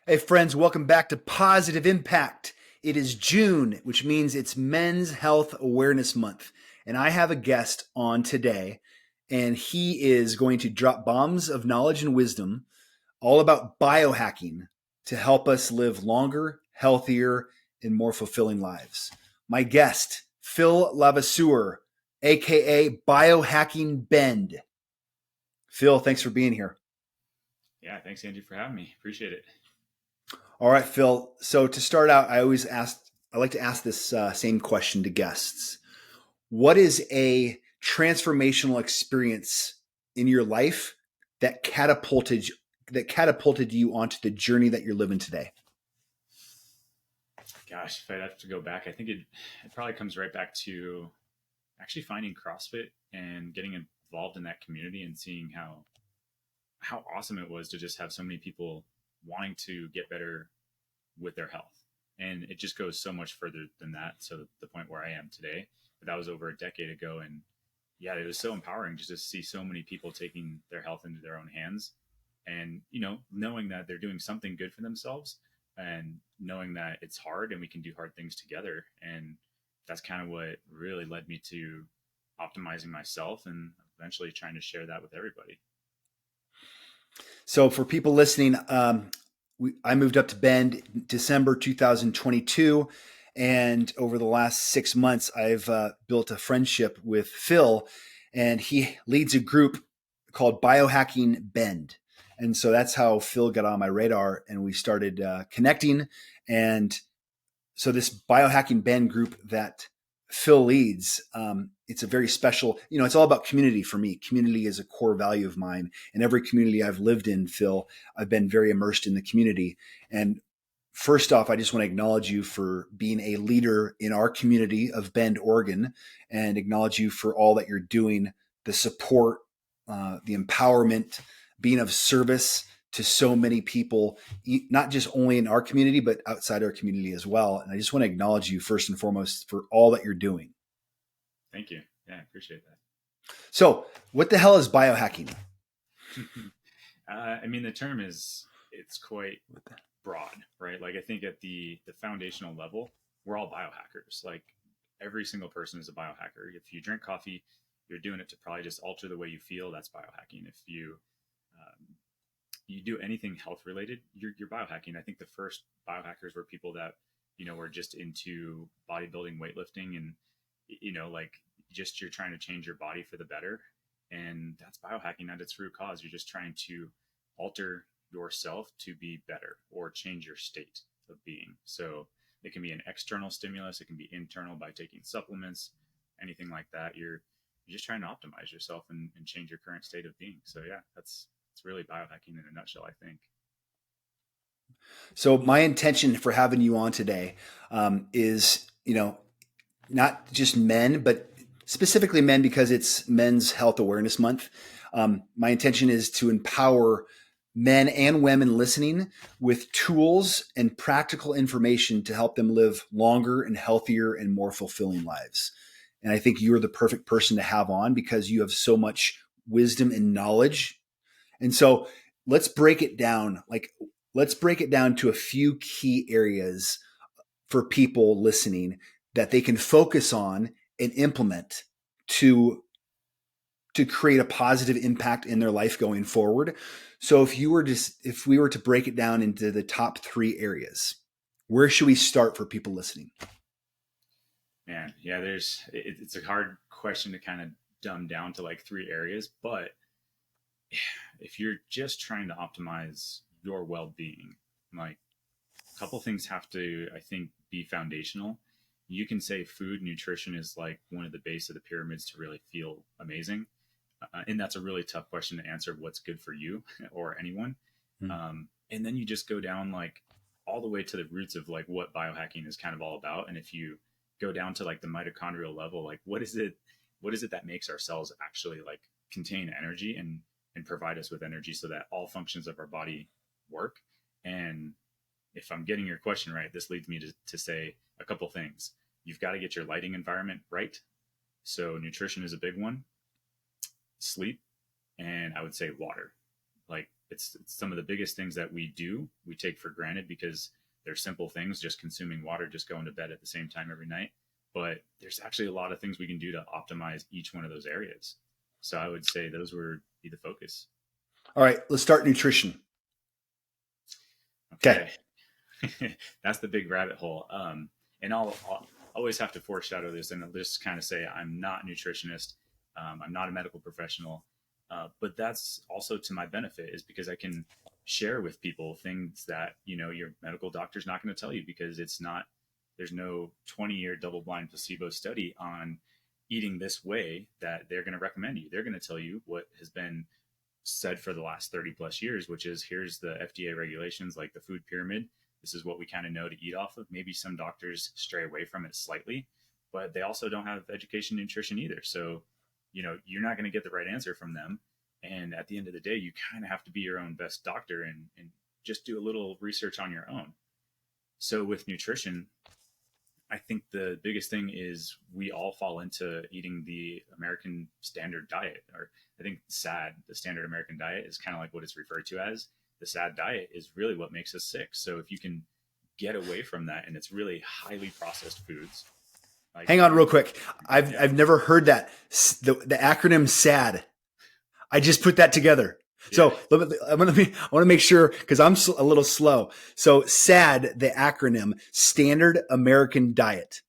Hey, friends, welcome back to Positive Impact. It is June, which means it's Men's Health Awareness Month. And I have a guest on today, and he is going to drop bombs of knowledge and wisdom all about biohacking to help us live longer, healthier, and more fulfilling lives. My guest, Phil Levasseur, aka Biohacking Bend. Phil, thanks for being here. Yeah, thanks, Angie, for having me. Appreciate it. All right, Phil. So to start out, I like to ask this same question to guests. What is a transformational experience in your life that catapulted you onto the journey that you're living today? Gosh, if I'd have to go back, I think it probably comes right back to actually finding CrossFit and getting involved in that community and seeing how awesome it was to just have so many people wanting to get better with their health. And it just goes so much further than that. So the point where I am today, but that was over a decade ago. And yeah, it was so empowering just to see so many people taking their health into their own hands and, knowing that they're doing something good for themselves and knowing that it's hard and we can do hard things together. And that's kind of what really led me to optimizing myself and eventually trying to share that with everybody. So for people listening, I moved up to Bend December 2022. And over the last 6 months, I've built a friendship with Phil, and he leads a group called Biohacking Bend. And so that's how Phil got on my radar, and we started connecting. And so this Biohacking Bend group that Phil leads, it's a very special, it's all about community for me. Community is a core value of mine. And every community I've lived in, Phil, I've been very immersed in the community. And first off, I just want to acknowledge you for being a leader in our community of Bend, Oregon, and acknowledge you for all that you're doing, the support, the empowerment, being of service to so many people, not just only in our community, but outside our community as well. And I just want to acknowledge you first and foremost for all that you're doing. Thank you. Yeah, I appreciate that. So what the hell is biohacking? I mean, the term it's quite broad, right? Like I think at the foundational level, we're all biohackers. Like every single person is a biohacker. If you drink coffee, you're doing it to probably just alter the way you feel. That's biohacking. If you do anything health related, you're biohacking. I think the first biohackers were people that were just into bodybuilding, weightlifting, and like just you're trying to change your body for the better, and that's biohacking at its root cause. You're just trying to alter yourself to be better or change your state of being. So it can be an external stimulus, it can be internal by taking supplements, anything like that. You're just trying to optimize yourself and change your current state of being. So yeah, that's it's really biohacking in a nutshell, I think. So my intention for having you on today is, not just men, but specifically men because it's Men's Health Awareness Month. My intention is to empower men and women listening with tools and practical information to help them live longer and healthier and more fulfilling lives. And I think you're the perfect person to have on because you have so much wisdom and knowledge. And so let's break it down. Let's break it down to a few key areas for people listening that they can focus on and implement to create a positive impact in their life going forward. So if we were to break it down into the top 3 areas, where should we start for people listening? Man, yeah, it's a hard question to kind of dumb down to like 3 areas, but if you're just trying to optimize your well-being, like a couple things have to, I think, be foundational. You can say food nutrition is like one of the base of the pyramids to really feel amazing, and that's a really tough question to answer. What's good for you or anyone? Hmm. And then you just go down like all the way to the roots of like what biohacking is kind of all about. And if you go down to like the mitochondrial level, like what is it that makes our cells actually like contain energy and provide us with energy so that all functions of our body work. And if I'm getting your question right, this leads me to say a couple things. You've got to get your lighting environment right. So nutrition is a big one, sleep, and I would say water. Like it's some of the biggest things that we take for granted because they're simple things, just consuming water, just going to bed at the same time every night. But there's actually a lot of things we can do to optimize each one of those areas. So I would say those would be the focus. All right, let's start nutrition. Okay. That's the big rabbit hole. And I'll always have to foreshadow this and I'll just kind of say I'm not a nutritionist. I'm not a medical professional. But that's also to my benefit, is because I can share with people things that, your medical doctor's not going to tell you, because there's no 20-year double-blind placebo study on eating this way that they're going to recommend you. They're going to tell you what has been said for the last 30 plus years, which is, here's the FDA regulations, like the food pyramid. This is what we kind of know to eat off of. Maybe some doctors stray away from it slightly, but they also don't have education in nutrition either. So, you're not going to get the right answer from them. And at the end of the day, you kind of have to be your own best doctor and just do a little research on your own. So with nutrition, I think the biggest thing is we all fall into eating the American standard diet, or I think SAD, the standard American diet, is kind of like what it's referred to as. The SAD diet is really what makes us sick. So if you can get away from that, and it's really highly processed foods. Like, hang on real quick. I've never heard that. The acronym SAD. I just put that together. So I want to make sure, because I'm a little slow. So SAD, the acronym, Standard American Diet.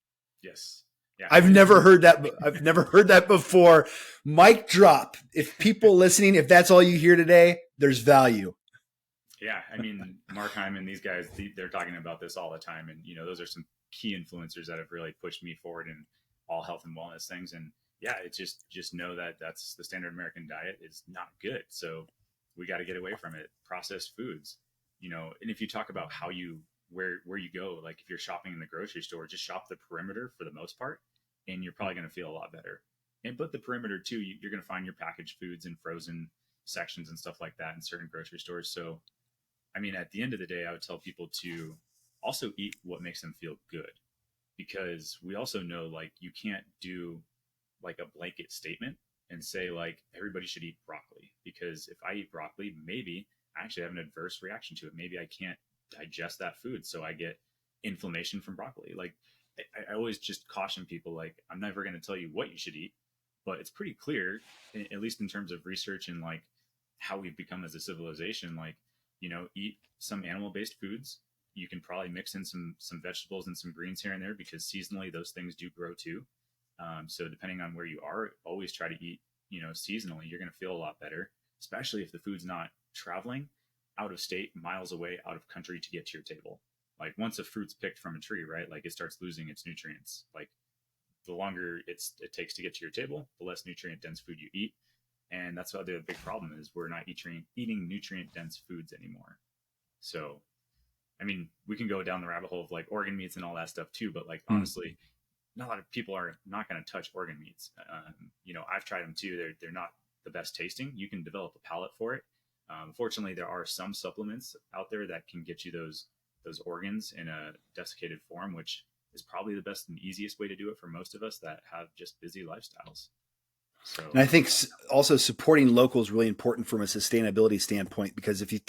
Yes. Yeah. I've never heard that. I've never heard that before. Mic drop. If people listening, if that's all you hear today, there's value. Yeah. I mean, Mark Hyman, these guys, they're talking about this all the time. And, those are some key influencers that have really pushed me forward in all health and wellness things. And yeah, it's just know that that's the standard American diet is not good. So we got to get away from it. Processed foods, and if you talk about where you go, like if you're shopping in the grocery store, just shop the perimeter for the most part, and you're probably going to feel a lot better. But the perimeter too, you're going to find your packaged foods and frozen sections and stuff like that in certain grocery stores. So, I mean, at the end of the day, I would tell people to also eat what makes them feel good, because we also know, like, you can't do like a blanket statement and say like everybody should eat broccoli, because if I eat broccoli, maybe I actually have an adverse reaction to it. Maybe I can't digest that food, so I get inflammation from broccoli. Like I always just caution people, like, I'm never going to tell you what you should eat, but it's pretty clear, at least in terms of research and like how we've become as a civilization, like, eat some animal-based foods. You can probably mix in some vegetables and some greens here and there, because seasonally those things do grow too. So depending on where you are, always try to eat, seasonally. You're going to feel a lot better, especially if the food's not traveling out of state, miles away, out of country to get to your table. Like once a fruit's picked from a tree, right? Like it starts losing its nutrients. Like the longer it takes to get to your table, the less nutrient dense food you eat. And that's why the big problem is we're not eating nutrient dense foods anymore. So, I mean, we can go down the rabbit hole of like organ meats and all that stuff too, but like honestly, not a lot of people are not going to touch organ meats. I've tried them too. They're not the best tasting. You can develop a palate for it. Fortunately, there are some supplements out there that can get you those organs in a desiccated form, which is probably the best and easiest way to do it for most of us that have just busy lifestyles. So, and I think also supporting local is really important from a sustainability standpoint, because if you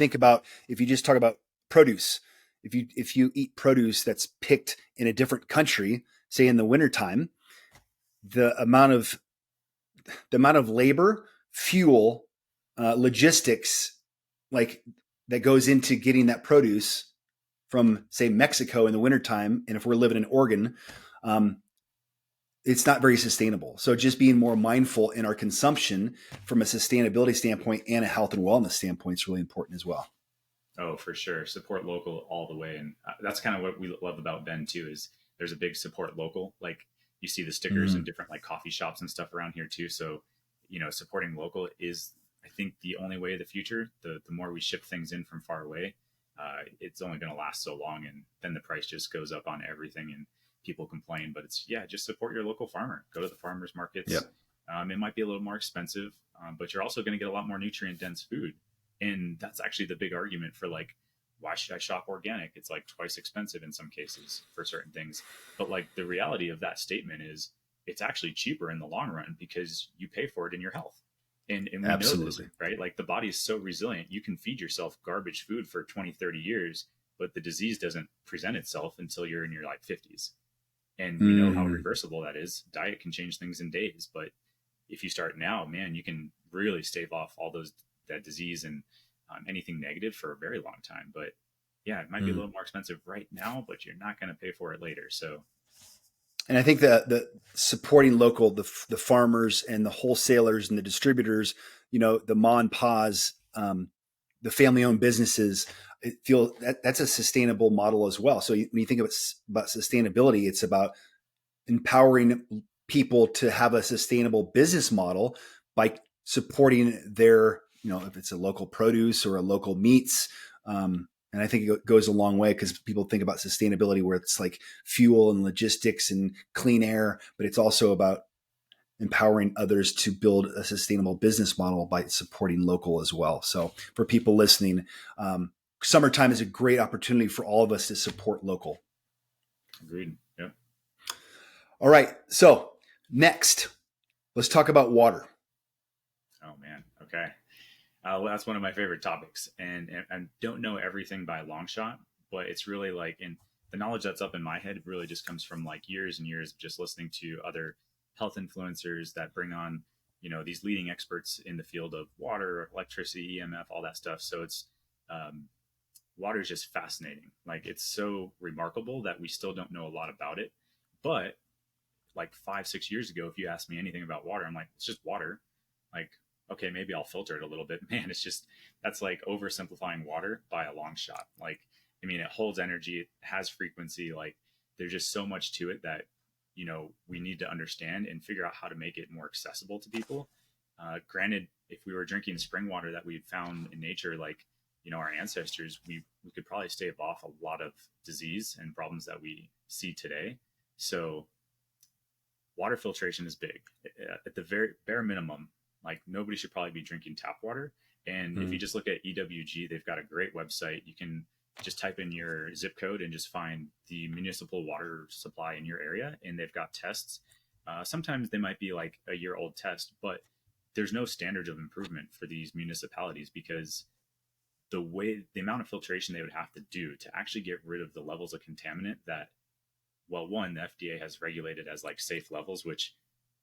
just talk about produce, if you eat produce that's picked in a different country, say in the wintertime, the amount of labor, fuel, logistics, like that goes into getting that produce from, say, Mexico in the wintertime, and if we're living in Oregon, it's not very sustainable. So just being more mindful in our consumption from a sustainability standpoint and a health and wellness standpoint is really important as well. Oh, for sure. Support local all the way. And that's kind of what we love about Bend too, is there's a big support local. Like you see the stickers in different like coffee shops and stuff around here too. So, supporting local is, I think, the only way of the future. The more we ship things in from far away, it's only going to last so long. And then the price just goes up on everything and people complain, but it's, just support your local farmer. Go to the farmers markets. Yep. It might be a little more expensive, but you're also going to get a lot more nutrient dense food. And that's actually the big argument for like, why should I shop organic? It's like twice expensive in some cases for certain things. But like the reality of that statement is it's actually cheaper in the long run because you pay for it in your health. And we know this, Absolutely. right? Like the body is so resilient. You can feed yourself garbage food for 20, 30 years, but the disease doesn't present itself until you're in your like 50s. And we know how Mm. reversible that is. Diet can change things in days, but if you start now, man, you can really stave off all those that disease and anything negative for a very long time. But yeah, it might be a Mm. little more expensive right now, but you're not going to pay for it later. So And I think the supporting local, the farmers and the wholesalers and the distributors, the ma and pa's, the family owned businesses, I feel that's a sustainable model as well. So when you think about sustainability, it's about empowering people to have a sustainable business model by supporting their, if it's a local produce or a local meats. And I think it goes a long way because people think about sustainability where it's like fuel and logistics and clean air, but it's also about empowering others to build a sustainable business model by supporting local as well. So for people listening, summertime is a great opportunity for all of us to support local. agreed. Yep. All right. So next, let's talk about water. Oh man. Okay. Well, that's one of my favorite topics, and I don't know everything by a long shot, but it's really like in the knowledge that's up in my head really just comes from like years and years of just listening to other health influencers that bring on these leading experts in the field of water, electricity, EMF, all that stuff. So it's um, water is just fascinating. Like it's so remarkable that we still don't know a lot about it, but like 5, 6 years ago, if you asked me anything about water, I'm like, it's just water. Like, okay, maybe I'll filter it a little bit. Man, it's just, that's like oversimplifying water by a long shot. Like, I mean, it holds energy, it has frequency. Like, there's just so much to it that, we need to understand and figure out how to make it more accessible to people. Granted, if we were drinking spring water that we found in nature, like, our ancestors, we could probably stave off a lot of disease and problems that we see today. So, water filtration is big. At the very bare minimum, like nobody should probably be drinking tap water. And if you just look at EWG, they've got a great website. You can just type in your zip code and just find the municipal water supply in your area, and they've got tests. Sometimes they might be like a year old test, but there's no standards of improvement for these municipalities because the amount of filtration they would have to do to actually get rid of the levels of contaminant that, well, one, the FDA has regulated as like safe levels, which,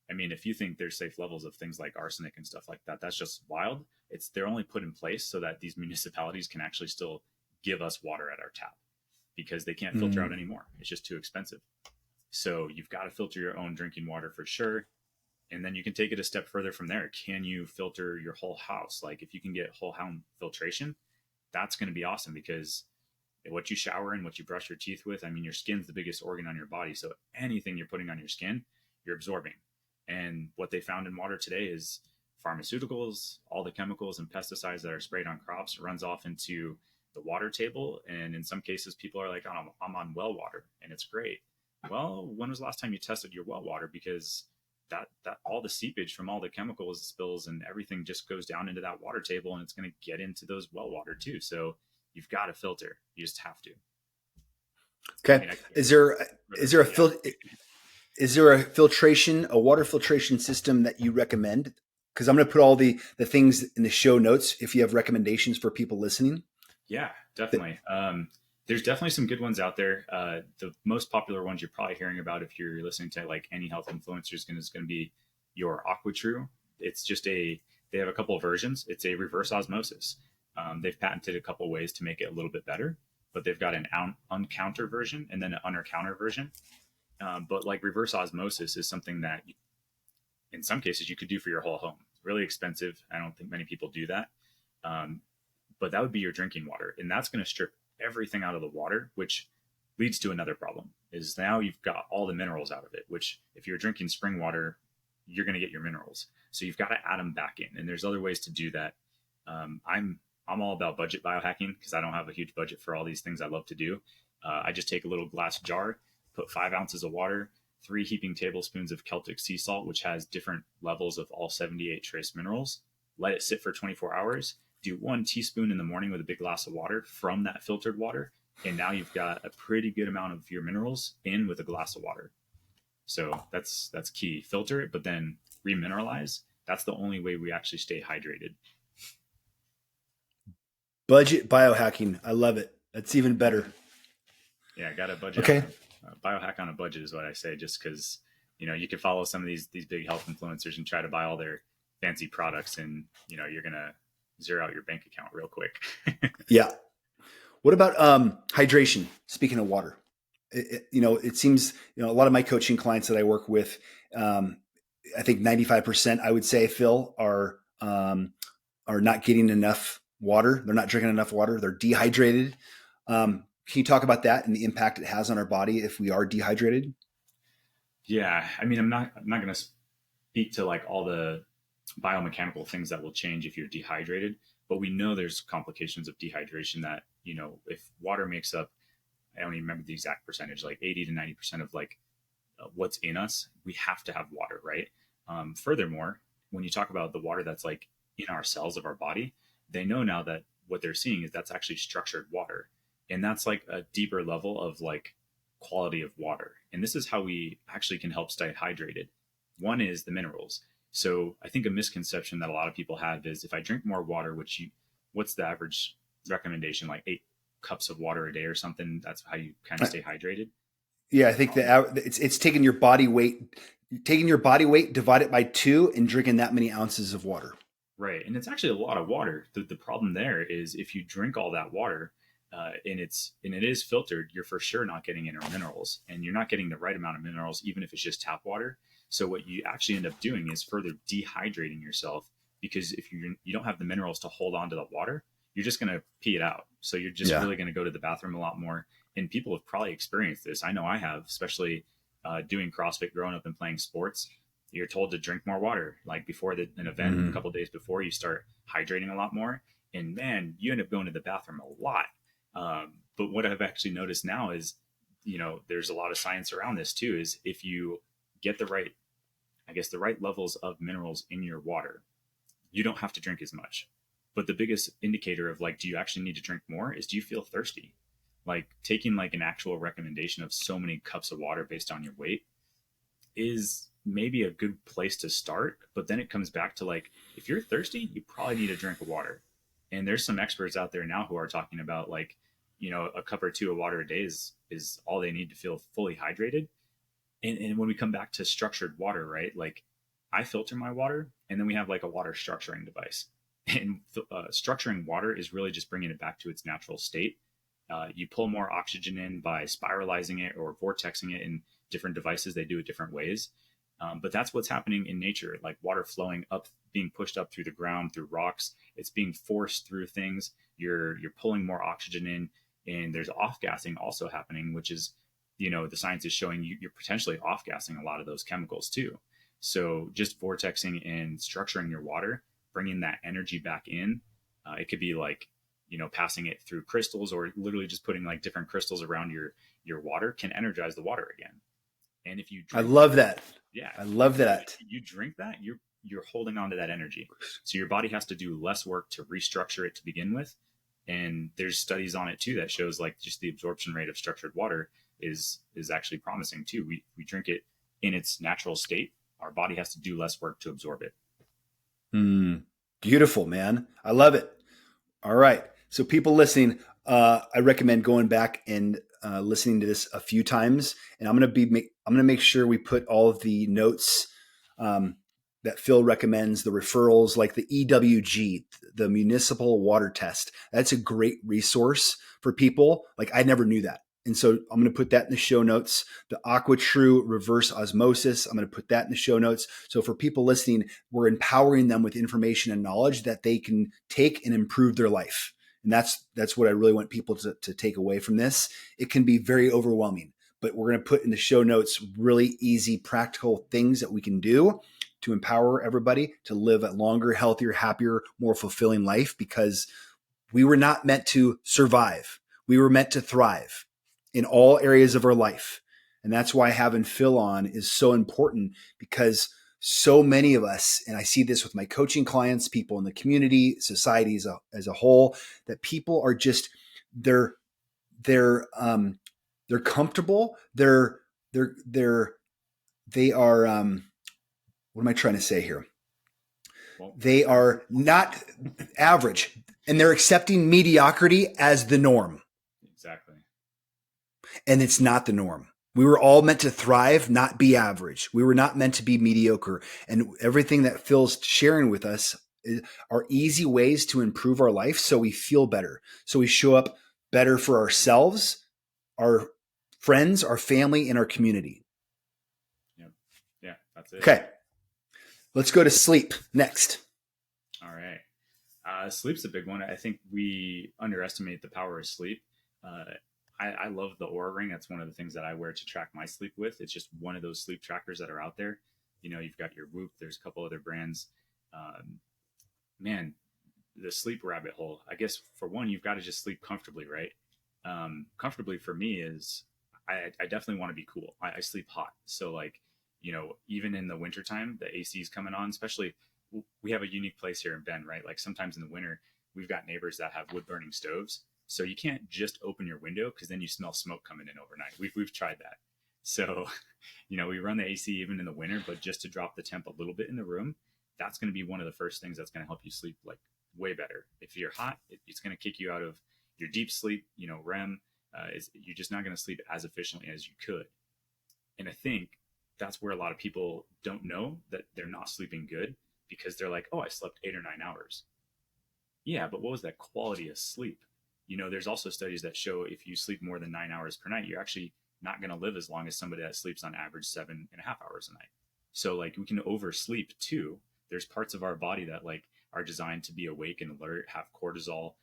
I mean, if you think there's safe levels of things like arsenic and stuff like that, that's just wild. They're only put in place so that these municipalities can actually still give us water at our tap because they can't filter out anymore. It's just too expensive. So you've got to filter your own drinking water for sure. And then you can take it a step further from there. Can you filter your whole house? Like if you can get whole home filtration, that's going to be awesome because what you shower in, what you brush your teeth with, I mean, your skin's the biggest organ on your body. So anything you're putting on your skin, you're absorbing. And what they found in water today is pharmaceuticals, all the chemicals and pesticides that are sprayed on crops runs off into the water table. And in some cases, people are like, oh, I'm on well water and it's great. Well, when was the last time you tested your well water? Because that all the seepage from all the chemicals, spills, and everything just goes down into that water table, and it's going to get into those well water too. So you've got to filter. You just have to. Okay. I mean, Is there a filtration, a water filtration system that you recommend? Because I'm going to put all the things in the show notes if you have recommendations for people listening. Yeah, definitely. There's definitely some good ones out there. The most popular ones you're probably hearing about if you're listening to like any health influencers is going to be your AquaTrue. It's just they have a couple of versions. It's a reverse osmosis. They've patented a couple of ways to make it a little bit better, but they've got an uncounter version and then an under counter version. But like reverse osmosis is something that in some cases you could do for your whole home. It's really expensive. I don't think many people do that. But that would be your drinking water. And that's going to strip everything out of the water, which leads to another problem is now you've got all the minerals out of it, which if you're drinking spring water, you're going to get your minerals. So you've got to add them back in. And there's other ways to do that. I'm all about budget biohacking because I don't have a huge budget for all these things I love to do. I just take a little glass jar, put 5 ounces of water, 3 heaping tablespoons of Celtic sea salt, which has different levels of all 78 trace minerals. Let it sit for 24 hours. Do 1 teaspoon in the morning with a big glass of water from that filtered water. And now you've got a pretty good amount of your minerals in with a glass of water. So that's key. Filter it, but then remineralize. That's the only way we actually stay hydrated. Budget biohacking. I love it. That's even better. Yeah, got a budget on Okay. a biohack on a budget is what I say, just because you can follow some of these big health influencers and try to buy all their fancy products, and you're gonna zero out your bank account real quick. Yeah. What about hydration? Speaking of water, it seems a lot of my coaching clients that I work with, I think 95%, I would say, Phil, are not getting enough water. They're not drinking enough water. They're dehydrated. Can you talk about that and the impact it has on our body if we are dehydrated? Yeah, I mean, I'm not going to speak to like all the biomechanical things that will change if you're dehydrated, but we know there's complications of dehydration that if water makes up, I don't even remember the exact percentage, like 80 to 90% of like what's in us, we have to have water, right? Furthermore, when you talk about the water that's like in our cells of our body, they know now that what they're seeing is that's actually structured water. And that's like a deeper level of like quality of water. And this is how we actually can help stay hydrated. One is the minerals. So I think a misconception that a lot of people have is if I drink more water, what's the average recommendation? Like 8 cups of water a day or something. That's how you kind of stay hydrated. Yeah, I think it's taking your body weight, divide it by 2, and drinking that many ounces of water. Right. And it's actually a lot of water. The problem there is if you drink all that water, and it is filtered, you're for sure not getting inner minerals, and you're not getting the right amount of minerals, even if it's just tap water. So what you actually end up doing is further dehydrating yourself, because if you don't have the minerals to hold on to the water, you're just going to pee it out. So you're just really going to go to the bathroom a lot more. And people have probably experienced this. I know I have, especially doing CrossFit, growing up and playing sports. You're told to drink more water, like before an event, a couple of days before, you start hydrating a lot more. And man, you end up going to the bathroom a lot. But what I've actually noticed now is, there's a lot of science around this too, is if you get the right levels of minerals in your water, you don't have to drink as much. But the biggest indicator of like, do you actually need to drink more is, do you feel thirsty? Like taking like an actual recommendation of so many cups of water based on your weight is maybe a good place to start. But then it comes back to like, if you're thirsty, you probably need a drink of water. And there's some experts out there now who are talking about like, a cup or 2 of water a day is all they need to feel fully hydrated. And when we come back to structured water, right? Like I filter my water, and then we have like a water structuring device. And structuring water is really just bringing it back to its natural state. You pull more oxygen in by spiralizing it or vortexing it in different devices. They do it different ways. But that's what's happening in nature, like water flowing up, being pushed up through the ground, through rocks. It's being forced through things. You're pulling more oxygen in, and there's off-gassing also happening, which is, the science is showing you're potentially off-gassing a lot of those chemicals too. So just vortexing and structuring your water, bringing that energy back in. It could be like, passing it through crystals, or literally just putting like different crystals around your water can energize the water again. And if you I drink love that. yeah, I love that. you drink that, you're holding on to that energy. So your body has to do less work to restructure it to begin with. And there's studies on it too that shows like just the absorption rate of structured water is actually promising too. We drink it in its natural state. Our body has to do less work to absorb it. Beautiful, man. I love it. All right. So people listening, I recommend going back and listening to this a few times, and I'm going to make sure we put all of the notes that Phil recommends, the referrals, like the EWG, the Municipal Water Test. That's a great resource for people. Like I never knew that. And so I'm going to put that in the show notes. The AquaTrue reverse osmosis, I'm going to put that in the show notes. So for people listening, we're empowering them with information and knowledge that they can take and improve their life. And that's what I really want people to take away from this. It can be very overwhelming, but we're going to put in the show notes really easy, practical things that we can do to empower everybody to live a longer, healthier, happier, more fulfilling life, because we were not meant to survive. We were meant to thrive in all areas of our life. And that's why having Phil on is so important, because so many of us, and I see this with my coaching clients, people in the community, society as a whole, that people are just, they're comfortable. They are, what am I trying to say here? Well, They are not average, and they're accepting mediocrity as the norm. exactly. And it's not the norm. We were all meant to thrive, not be average. We were not meant to be mediocre. And everything that Phil's sharing with us are easy ways to improve our life so we feel better. So we show up better for ourselves, our friends, our family, and our community. Yep. Yeah, that's it. Okay. Let's go to sleep next. All right. Sleep's a big one. I think we underestimate the power of sleep. I love the Aura Ring. That's one of the things that I wear to track my sleep with. It's just one of those sleep trackers that are out there. You know, you've got your Whoop. There's a couple other brands. Man, the sleep rabbit hole. I guess for one, you've got to just sleep comfortably, right? Comfortably for me is I definitely want to be cool. I sleep hot. So like, you know, even in the wintertime, the AC is coming on, especially we have a unique place here in Bend, right? Like sometimes in the winter, we've got neighbors that have wood burning stoves. So you can't just open your window because then you smell smoke coming in overnight. We've tried that. So, you know, we run the AC even in the winter, but just to drop the temp a little bit in the room, that's going to be one of the first things that's going to help you sleep like way better. If you're hot, it's going to kick you out of your deep sleep, you know, REM. You're just not going to sleep as efficiently as you could. And I think that's where a lot of people don't know that they're not sleeping good because they're like, oh, I slept 8 or 9 hours. Yeah, but what was that quality of sleep? You know, there's also studies that show if you sleep more than 9 hours per night, you're actually not going to live as long as somebody that sleeps on average 7.5 hours a night. So like we can oversleep too. There's parts of our body that like are designed to be awake and alert, have cortisol.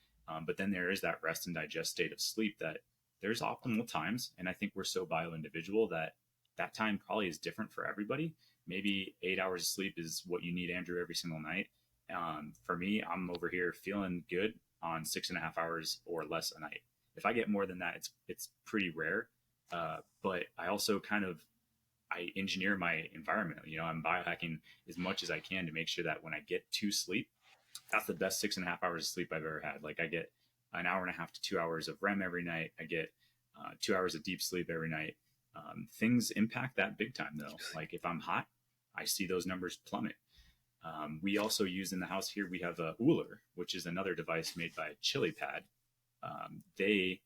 But then there is that rest and digest state of sleep that there's optimal times. And I think we're so bio individual that that time probably is different for everybody. Maybe 8 hours of sleep is what you need, Andrew, every single night. For me, I'm over here feeling good on 6.5 hours or less a night. If I get more than that, it's pretty rare. But I also I engineer my environment. You know, I'm biohacking as much as I can to make sure that when I get to sleep, that's the best 6.5 hours of sleep I've ever had. Like I get an hour and a half to 2 hours of REM every night. I get 2 hours of deep sleep every night. Things impact that big time though. Like if I'm hot, I see those numbers plummet. We also use in the house here, we have a Ooler, which is another device made by Chili Pad. They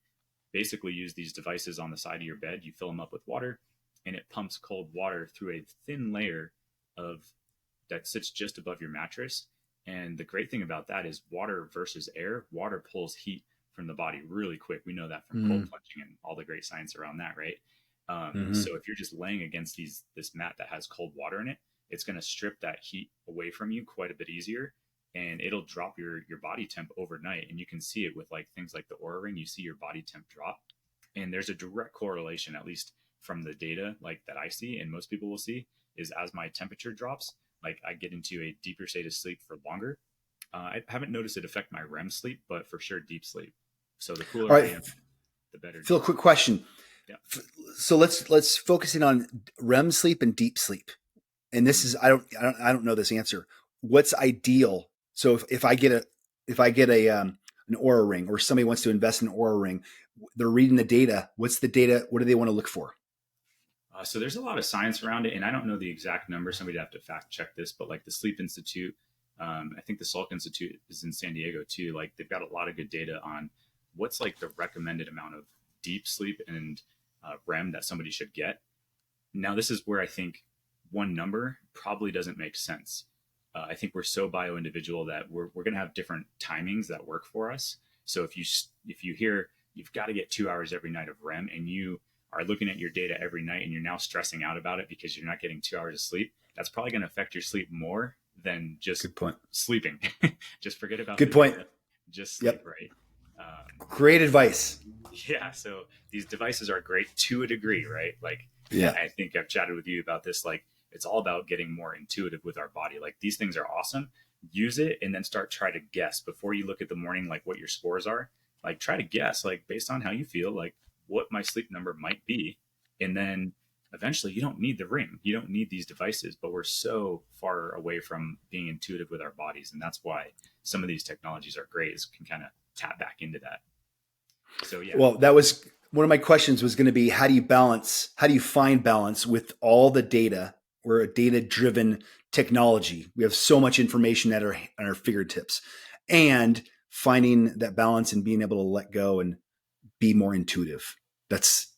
basically use these devices on the side of your bed. You fill them up with water and it pumps cold water through a thin layer of that sits just above your mattress. And the great thing about that is water versus air. Water pulls heat from the body really quick. We know that from cold plunging and all the great science around that, right? So if you're just laying against this mat that has cold water in it, it's going to strip that heat away from you quite a bit easier, and it'll drop your body temp overnight. And you can see it with like things like the Oura Ring. You see your body temp drop, and there's a direct correlation, at least from the data like that I see, and most people will see, is as my temperature drops, like I get into a deeper state of sleep for longer. I haven't noticed it affect my REM sleep, but for sure deep sleep. So the cooler I am, the better. Phil, quick question. Yeah. So let's focus in on REM sleep and deep sleep. And this is I don't know this answer. What's ideal? So if I get an Oura Ring, or somebody wants to invest in an Oura Ring, they're reading the data. What's the data? What do they want to look for? So there's a lot of science around it, and I don't know the exact number. Somebody'd have to fact check this, but like the Sleep Institute, I think the Salk Institute is in San Diego too. Like they've got a lot of good data on what's like the recommended amount of deep sleep and REM that somebody should get. Now, this is where I think one number probably doesn't make sense. I think we're so bio individual that we're going to have different timings that work for us. So if you hear you've got to get 2 hours every night of REM, and you are looking at your data every night and you're now stressing out about it because you're not getting 2 hours of sleep, that's probably going to affect your sleep more than just sleeping. Just forget about good point. Data. Just sleep, right? Great advice. Yeah. So these devices are great to a degree, right? Like, yeah, I think I've chatted with you about this. Like, it's all about getting more intuitive with our body. Like, these things are awesome. Use it and then try to guess before you look at the morning, like what your scores are. Like, try to guess, like, based on how you feel, like what my sleep number might be. And then eventually you don't need the ring. You don't need these devices, but we're so far away from being intuitive with our bodies. And that's why some of these technologies are great, is can kind of tap back into that. So, yeah. Well, that was one of my questions was going to be, how do you find balance with all the data we're a data-driven technology. We have so much information at our fingertips, and finding that balance and being able to let go and be more intuitive. That's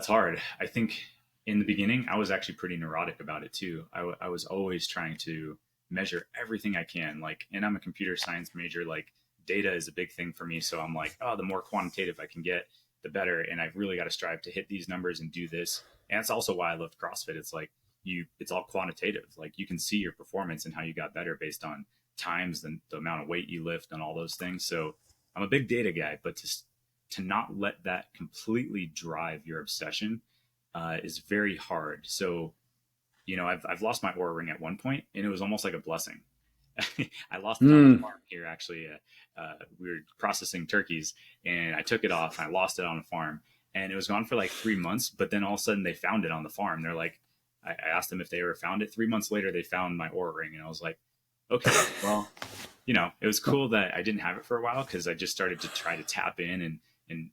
hard. I think in the beginning, I was actually pretty neurotic about it too. I was always trying to measure everything I can. Like, and I'm a computer science major. Like, data is a big thing for me. So I'm like, oh, the more quantitative I can get, the better. And I've really got to strive to hit these numbers and do this. And that's also why I love CrossFit. It's like it's all quantitative. Like, you can see your performance and how you got better based on times, the amount of weight you lift, and all those things. So I'm a big data guy, but to not let that completely drive your obsession is very hard. So, I've lost my Oura ring at one point, and it was almost like a blessing. I lost it on the farm here, actually. We were processing turkeys, and I took it off, and I lost it on a farm, and it was gone for like 3 months. But then all of a sudden, they found it on the farm. They're like, I asked them if they ever found it. 3 months later, they found my Oura ring, and I was like, okay, well, it was cool that I didn't have it for a while, because I just started to try to tap in and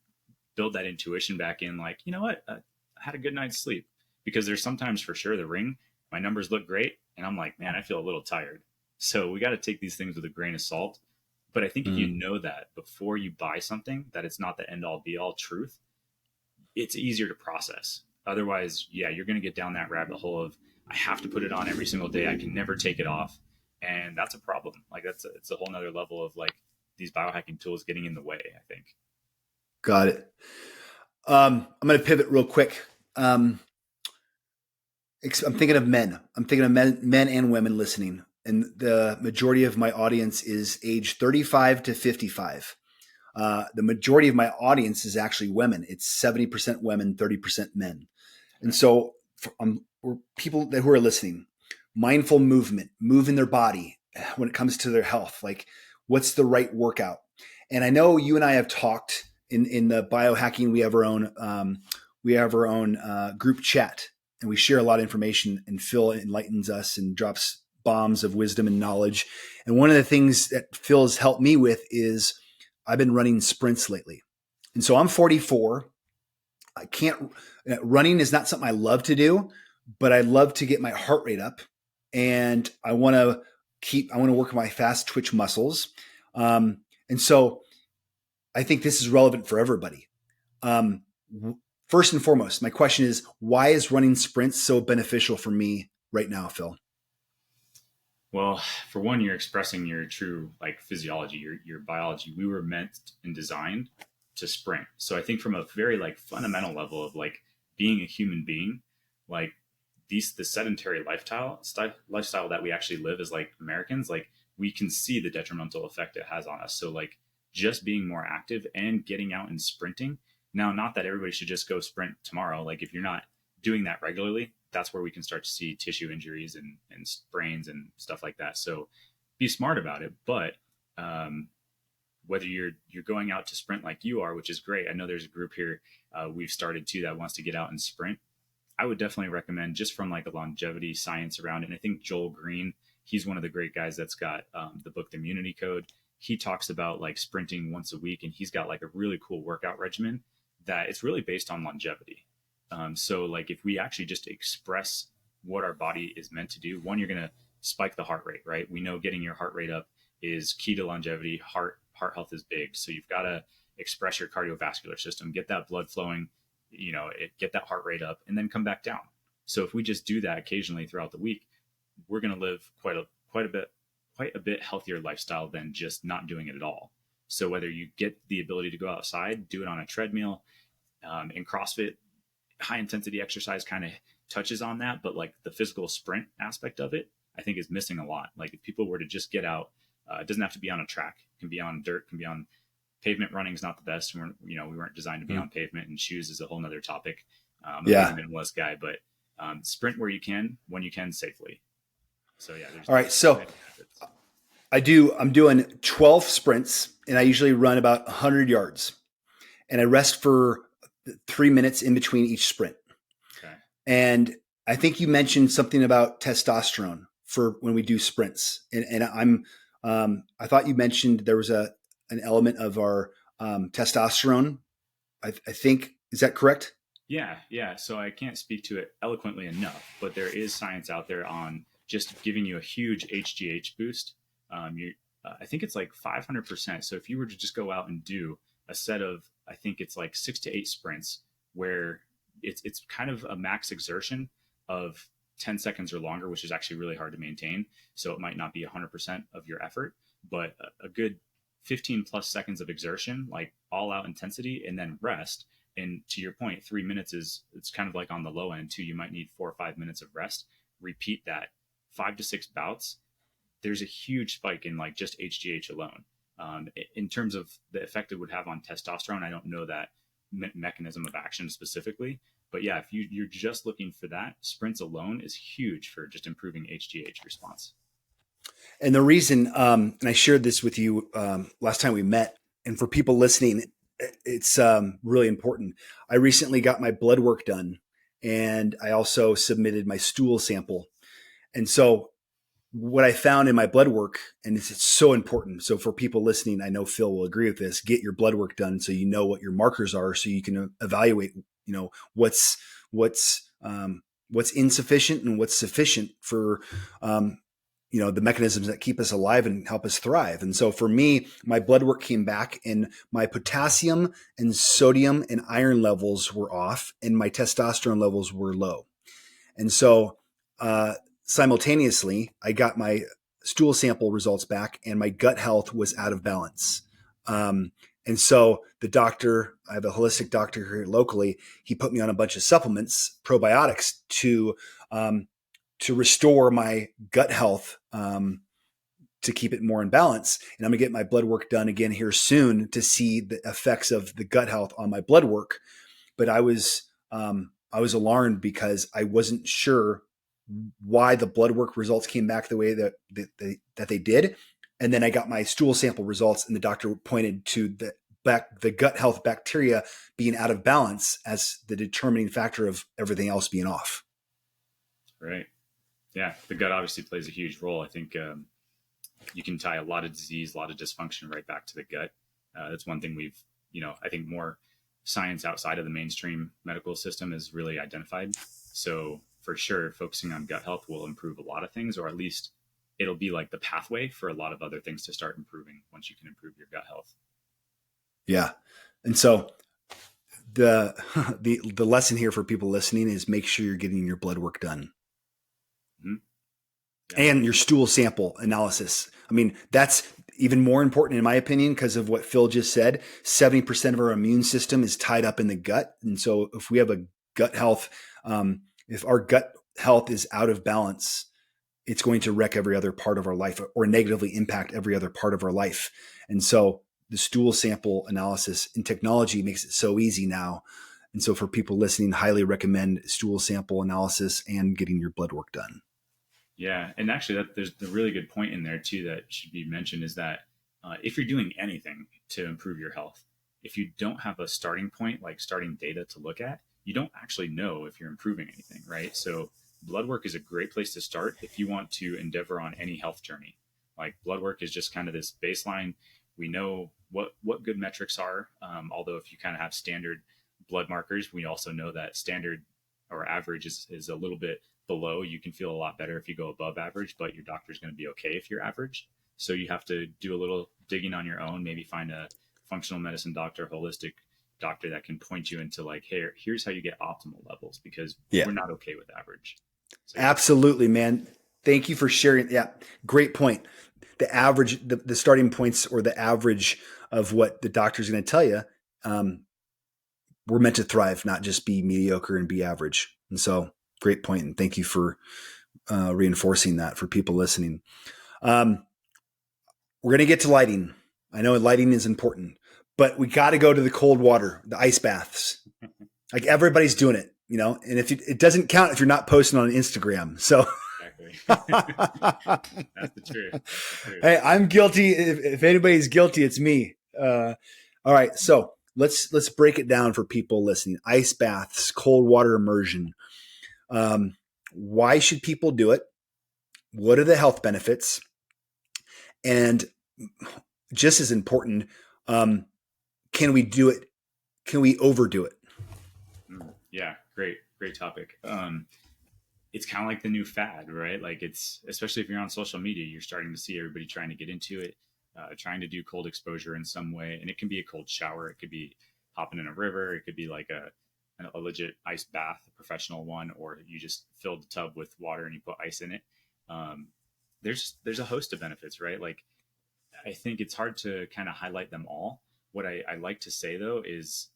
build that intuition back in. Like, you know what? I had a good night's sleep, because there's sometimes for sure the ring, my numbers look great, and I'm like, man, I feel a little tired. So we got to take these things with a grain of salt. But I think if you know that before you buy something, that it's not the end all be all truth, it's easier to process. Otherwise, yeah, you're going to get down that rabbit hole of, I have to put it on every single day. I can never take it off. And that's a problem. Like, it's a whole nother level of like these biohacking tools getting in the way, I think. Got it. I'm going to pivot real quick. I'm thinking of men. I'm thinking of men and women listening. And the majority of my audience is age 35 to 55. The majority of my audience is actually women. It's 70% women, 30% men. And so we're people who are listening, mindful movement, moving their body when it comes to their health. Like, what's the right workout? And I know you and I have talked in the biohacking. We have our own group chat, and we share a lot of information, and Phil enlightens us and drops bombs of wisdom and knowledge. And one of the things that Phil's helped me with is I've been running sprints lately. And so I'm 44. Running is not something I love to do, but I love to get my heart rate up, and I want to work my fast twitch muscles. And so I think this is relevant for everybody. First and foremost, my question is, why is running sprints so beneficial for me right now, Phil? Well, for one, you're expressing your true like physiology, your biology. We were meant and designed to sprint. So I think from a very like fundamental level of like being a human being, like the sedentary lifestyle that we actually live as like Americans, like we can see the detrimental effect it has on us. So like just being more active and getting out and sprinting. Now, not that everybody should just go sprint tomorrow. Like, if you're not doing that regularly, that's where we can start to see tissue injuries and sprains and stuff like that. So be smart about it. But whether you're going out to sprint like you are, which is great. I know there's a group here we've started too that wants to get out and sprint. I would definitely recommend, just from like a longevity science around it. And I think Joel Green, he's one of the great guys that's got the book, The Immunity Code. He talks about like sprinting once a week, and he's got like a really cool workout regimen that it's really based on longevity. So like if we actually just express what our body is meant to do, one, you're going to spike the heart rate, right? We know getting your heart rate up is key to longevity. Heart health is big. So you've got to express your cardiovascular system, get that blood flowing, get that heart rate up, and then come back down. So if we just do that occasionally throughout the week, we're going to live quite a bit healthier lifestyle than just not doing it at all. So whether you get the ability to go outside, do it on a treadmill, in CrossFit, high intensity exercise kind of touches on that, but like the physical sprint aspect of it, I think is missing a lot. Like if people were to just get out, it doesn't have to be on a track, it can be on dirt, it can be on pavement. Running is not the best. We weren't designed to be on pavement, and shoes is a whole nother topic. I'm a minimalist guy, but sprint where you can, when you can, safely. So yeah. All right. So I'm doing 12 sprints, and I usually run about 100 yards, and I rest for 3 minutes in between each sprint. Okay. And I think you mentioned something about testosterone for when we do sprints. And I thought you mentioned there was an element of our testosterone. I think, is that correct? Yeah. So I can't speak to it eloquently enough, but there is science out there on just giving you a huge HGH boost. I think it's like 500%. So if you were to just go out and do a set of, I think it's like 6 to 8 sprints, where it's kind of a max exertion of 10 seconds or longer, which is actually really hard to maintain. So it might not be 100% of your effort, but a good 15 plus seconds of exertion, like all out intensity, and then rest. And to your point, 3 minutes is, it's kind of like on the low end too. You might need 4 or 5 minutes of rest. Repeat that 5 to 6 bouts. There's a huge spike in like just HGH alone. In terms of the effect it would have on testosterone, I don't know that mechanism of action specifically, but yeah, if you're just looking for that, sprints alone is huge for just improving HGH response. And the reason, and I shared this with you last time we met, and for people listening, it's really important. I recently got my blood work done, and I also submitted my stool sample. And so what I found in my blood work, and it's so important. So for people listening, I know Phil will agree with this, get your blood work done so you know what your markers are, so you can evaluate, what's insufficient and what's sufficient for, the mechanisms that keep us alive and help us thrive. And so for me, my blood work came back and my potassium and sodium and iron levels were off and my testosterone levels were low. And so, simultaneously, I got my stool sample results back and my gut health was out of balance. And so the doctor, I have a holistic doctor here locally, he put me on a bunch of supplements, probiotics to restore my gut health, to keep it more in balance. And I'm gonna get my blood work done again here soon to see the effects of the gut health on my blood work. But I was alarmed because I wasn't sure why the blood work results came back the way that they did. And then I got my stool sample results and the doctor pointed to the gut health bacteria being out of balance as the determining factor of everything else being off. Right. Yeah. The gut obviously plays a huge role. I think you can tie a lot of disease, a lot of dysfunction right back to the gut. That's one thing we've, I think more science outside of the mainstream medical system is really identified. So for sure, focusing on gut health will improve a lot of things, or at least it'll be like the pathway for a lot of other things to start improving once you can improve your gut health. Yeah. And so the lesson here for people listening is make sure you're getting your blood work done. Mm-hmm. Yeah. And your stool sample analysis. I mean, that's even more important in my opinion, because of what Phil just said. 70% of our immune system is tied up in the gut. And so if we have a gut health, if our gut health is out of balance, it's going to wreck every other part of our life or negatively impact every other part of our life. And so the stool sample analysis in technology makes it so easy now. And so for people listening, highly recommend stool sample analysis and getting your blood work done. Yeah. And actually there's a really good point in there too that should be mentioned is that if you're doing anything to improve your health, if you don't have a starting point, like starting data to look at, you don't actually know if you're improving anything, right? So blood work is a great place to start if you want to endeavor on any health journey. Like blood work is just kind of this baseline. We know what good metrics are. Although if you kind of have standard blood markers, we also know that standard or average is a little bit below. You can feel a lot better if you go above average, but your doctor's going to be okay if you're average. So you have to do a little digging on your own, maybe find a functional medicine doctor, holistic doctor that can point you into like, hey, here's how you get optimal levels, because we're not okay with average. So, absolutely, man. Thank you for sharing. Yeah, great point. The average, the starting points or the average of what the doctor's going to tell you, we're meant to thrive, not just be mediocre and be average. And so great point. And thank you for reinforcing that for people listening. We're going to get to lighting. I know lighting is important, but we got to go to the cold water, the ice baths. Like everybody's doing it, and if it doesn't count if you're not posting on Instagram. So exactly. That's the truth. Hey, I'm guilty. If anybody's guilty, it's me. All right. So let's break it down for people listening. Ice baths, cold water immersion. Why should people do it? What are the health benefits? And just as important, can we do it? Can we overdo it? Yeah, great topic. It's kind of like the new fad, right? Like it's, especially if you're on social media, you're starting to see everybody trying to get into it, trying to do cold exposure in some way. And it can be a cold shower. It could be hopping in a river. It could be like a legit ice bath, a professional one, or you just filled the tub with water and you put ice in it. Um, there's a host of benefits, right? Like I think it's hard to kind of highlight them all. What I like to say though is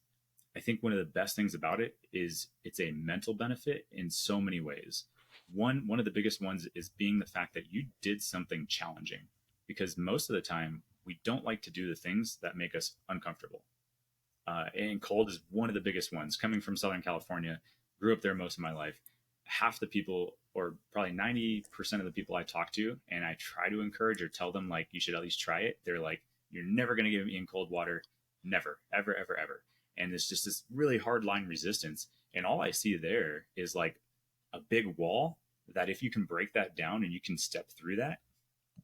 I think one of the best things about it is it's a mental benefit in so many ways. One of the biggest ones is being the fact that you did something challenging, because most of the time we don't like to do the things that make us uncomfortable. And cold is one of the biggest ones. Coming from Southern California, grew up there most of my life. Half the people, or probably 90% of the people I talk to, and I try to encourage or tell them, like, you should at least try it. They're like, you're never going to get me in cold water. Never, ever, ever, ever. And it's just this really hard line resistance. And all I see there is like a big wall that if you can break that down and you can step through that,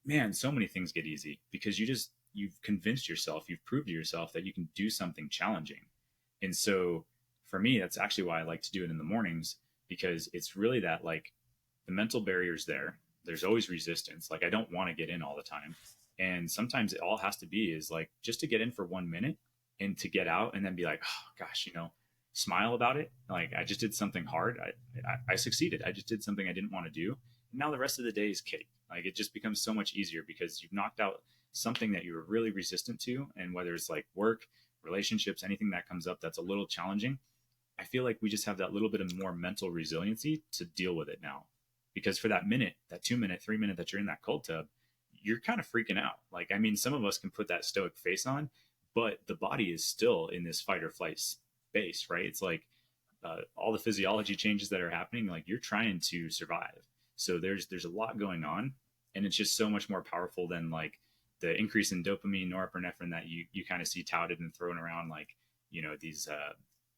man, so many things get easy because you've convinced yourself, you've proved to yourself that you can do something challenging. And so for me, that's actually why I like to do it in the mornings, because it's really that, like, the mental barrier's there. There's always resistance. Like I don't want to get in all the time. And sometimes it all has to be is like just to get in for 1 minute and to get out and then be like, oh gosh, smile about it. Like I just did something hard. I succeeded. I just did something I didn't want to do. And now the rest of the day is cake. Like it just becomes so much easier because you've knocked out something that you were really resistant to. And whether it's like work, relationships, anything that comes up that's a little challenging, I feel like we just have that little bit of more mental resiliency to deal with it now. Because for that minute, that 2 minute, 3 minute that you're in that cold tub, you're kind of freaking out. Like, I mean, some of us can put that stoic face on, but the body is still in this fight or flight space, right? It's like all the physiology changes that are happening, like you're trying to survive. So there's a lot going on, and it's just so much more powerful than like the increase in dopamine, norepinephrine that you kind of see touted and thrown around, like these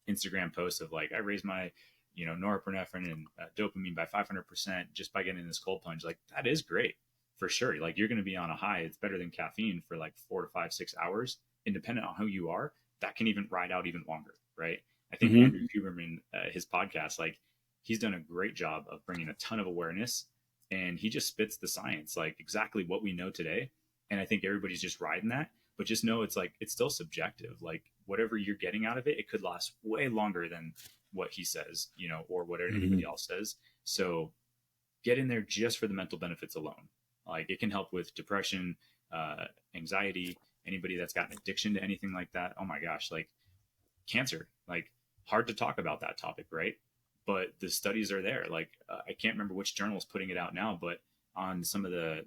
Instagram posts of like I raised my norepinephrine and dopamine by 500% just by getting this cold plunge. Like that is great for sure. Like you're going to be on a high. It's better than caffeine for like 4 to 5, 6 hours, independent on who you are. That can even ride out even longer, right? I think Mm-hmm. Andrew Huberman, his podcast, like he's done a great job of bringing a ton of awareness, and he just spits the science, like exactly what we know today. And I think everybody's just riding that, but just know it's like it's still subjective. Like whatever you're getting out of it, it could last way longer than what he says, or what Mm-hmm. anybody else says. So get in there just for the mental benefits alone. Like it can help with depression, anxiety, anybody that's got an addiction to anything like that. Oh my gosh, like cancer, like hard to talk about that topic, right? But the studies are there. Like I can't remember which journal is putting it out now, but on some of the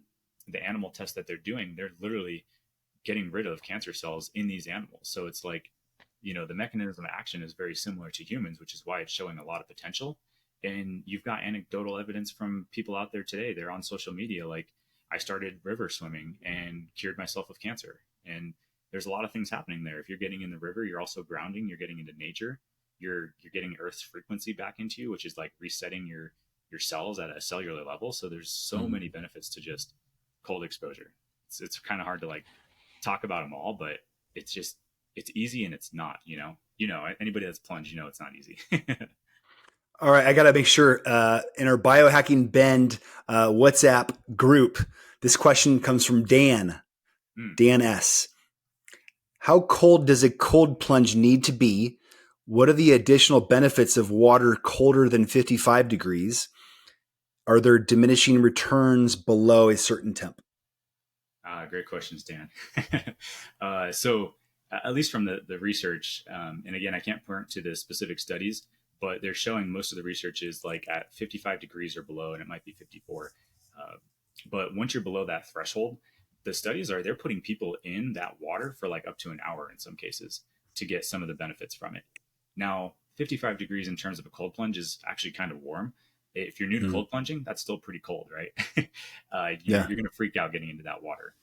animal tests that they're doing, they're literally getting rid of cancer cells in these animals. So it's like, the mechanism of action is very similar to humans, which is why it's showing a lot of potential. And you've got anecdotal evidence from people out there today. They're on social media. Like I started river swimming and cured myself of cancer. And there's a lot of things happening there. If you're getting in the river, you're also grounding, you're getting into nature, you're getting Earth's frequency back into you, which is like resetting your cells at a cellular level. So there's so Mm-hmm. many benefits to just cold exposure. It's kind of hard to like talk about them all, but it's just it's easy and it's not. Anybody that's plunged, it's not easy. All right, I got to make sure in our biohacking bend WhatsApp group, this question comes from Dan, Mm. Dan S. How cold does a cold plunge need to be? What are the additional benefits of water colder than 55 degrees? Are there diminishing returns below a certain temp? Great questions, Dan. So, at least from the research, and again, I can't point to the specific studies, but they're showing most of the research is like at 55 degrees or below, and it might be 54. Uh, but once you're below that threshold, the studies are they're putting people in that water for like up to an hour in some cases to get some of the benefits from it. Now, 55 degrees in terms of a cold plunge is actually kind of warm. If you're new to Mm, cold plunging, that's still pretty cold, right? yeah. You're going to freak out getting into that water.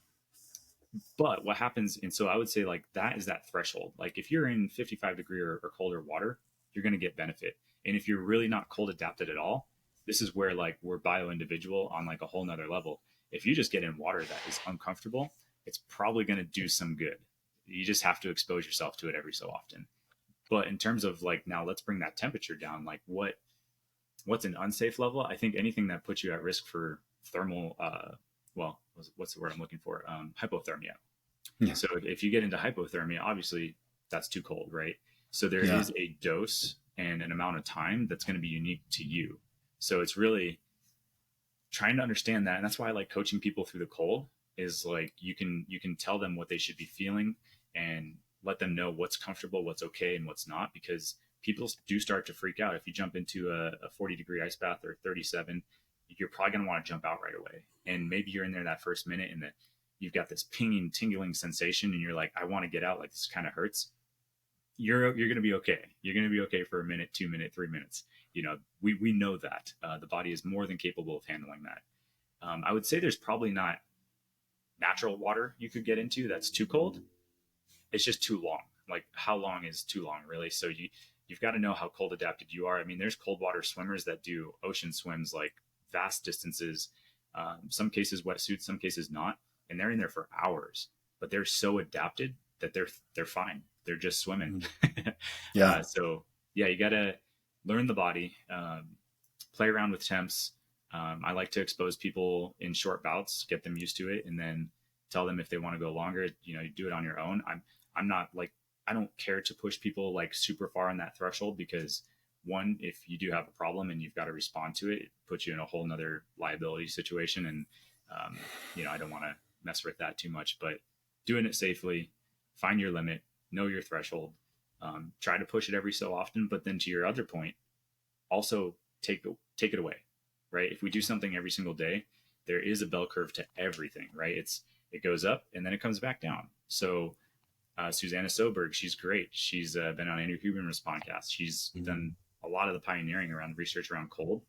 But what happens, and so I would say like that is that threshold. Like if you're in 55-degree or colder water, you're going to get benefit. And if you're really not cold adapted at all, this is where like we're bio individual on like a whole nother level. If you just get in water that is uncomfortable, it's probably going to do some good. You just have to expose yourself to it every so often. But in terms of like, now let's bring that temperature down. Like what's an unsafe level? I think anything that puts you at risk for thermal, what's the word I'm looking for? Hypothermia. Yeah. So if you get into hypothermia, obviously that's too cold, right? So there Yeah. is a dose and an amount of time that's going to be unique to you. So it's really trying to understand that. And that's why I like coaching people through the cold, is like, you can tell them what they should be feeling and let them know what's comfortable, what's okay, and what's not, because people do start to freak out. If you jump into a 40-degree ice bath or 37, you're probably going to want to jump out right away. And maybe you're in there that first minute and you've got this pinging, tingling sensation and you're like, I want to get out, like this kind of hurts. You're going to be okay. You're going to be okay for a minute, 2 minutes, 3 minutes. We know that the body is more than capable of handling that. I would say there's probably not natural water you could get into that's too cold. It's just too long. Like, how long is too long, really? So you've got to know how cold adapted you are. I mean, there's cold water swimmers that do ocean swims, like vast distances, some cases wetsuits, some cases not, and they're in there for hours, but they're so adapted that they're fine. They're just swimming. Yeah. So yeah, you got to learn the body, play around with temps. I like to expose people in short bouts, get them used to it, and then tell them if they want to go longer, you do it on your own. I'm not like, I don't care to push people like super far on that threshold, because one, if you do have a problem and you've got to respond to it, it puts you in a whole nother liability situation. And, I don't want to mess with that too much, but doing it safely, find your limit, know your threshold, try to push it every so often. But then to your other point, also take it away, right? If we do something every single day, there is a bell curve to everything, right? It goes up and then it comes back down. So Susanna Soberg, she's great. She's been on Andrew Huberman's podcast. She's done a lot of the pioneering around research around cold.